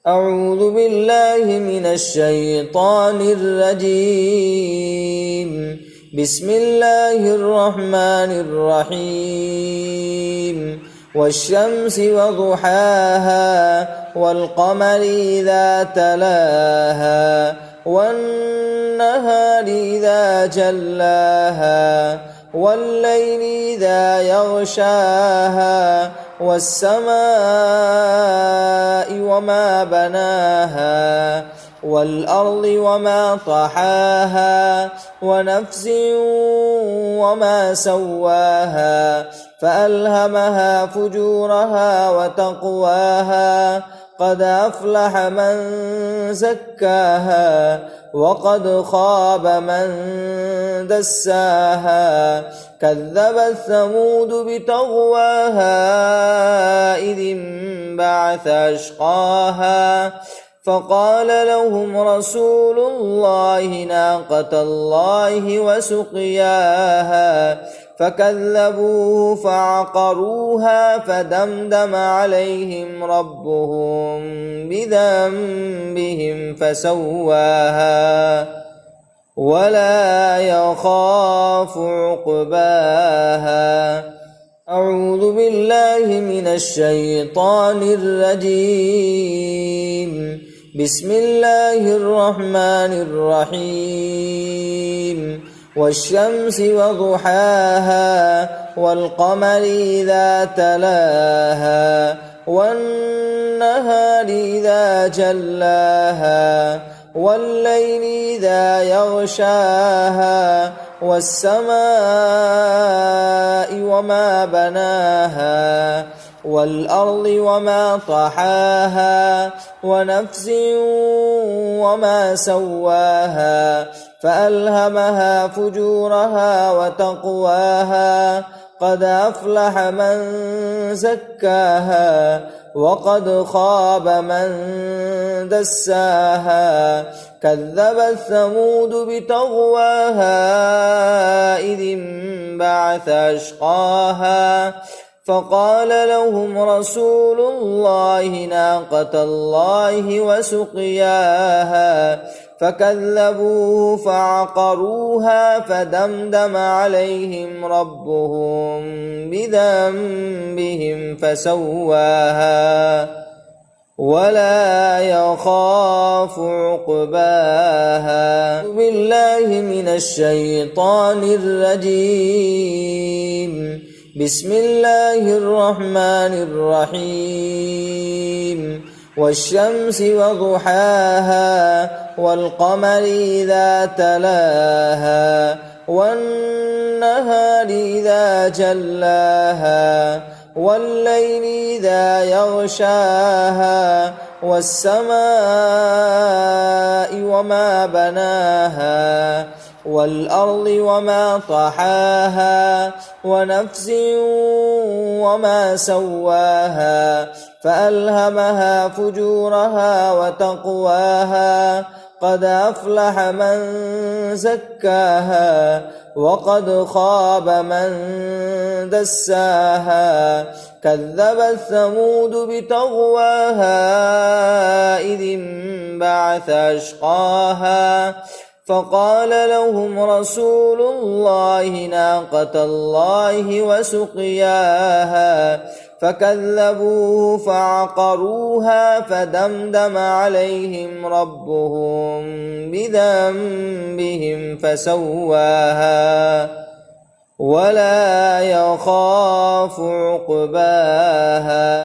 أعوذ بالله من الشيطان الرجيم. بسم الله الرحمن الرحيم. والشمس وضحاها والقمر إذا تلاها والنهار إذا جلاها والليل إذا يغشاها والسماء وما بناها والأرض وما طحاها ونفس وما سواها فألهمها فجورها وتقواها قد أفلح من زكاها وقد خاب من دساها كذبت ثمود بطغواها إذ انبعث أشقاها فقال لهم رسول الله ناقة الله وسقياها فكذبوه فعقروها فدمدم عليهم ربهم بذنبهم فسواها ولا يخاف عقباها. أعوذ بالله من الشيطان الرجيم. بسم الله الرحمن الرحيم. والشمس وضحاها والقمر إذا تلاها والنهار إذا جلاها والليل إذا يغشاها والسماء وما بناها والأرض وما طحاها ونفس وما سواها فألهمها فجورها وتقواها قد أفلح من زكاها وقد خاب من دساها كذبت ثمود بطغواها إذ انبعث أشقاها فقال لهم رسول الله ناقة الله وسقياها فكذبوه فعقروها فدمدم عليهم ربهم بذنبهم فسواها ولا يخاف عقباها. أعوذ بالله من الشيطان الرجيم. بسم الله الرحمن الرحيم. والشمس وضحاها والقمر إذا تلاها والنهار إذا جلاها والليل إذا يغشاها والسماء وما بناها والأرض وما طحاها ونفس وما سواها فألهمها فجورها وتقواها قد أفلح من زكاها وقد خاب من دساها كذبت ثمود بطغواها إذ انبعث أشقاها فقال لهم رسول الله ناقة الله وسقياها فكذبوه فعقروها فدمدم عليهم ربهم بذنبهم فسواها ولا يخاف عقباها.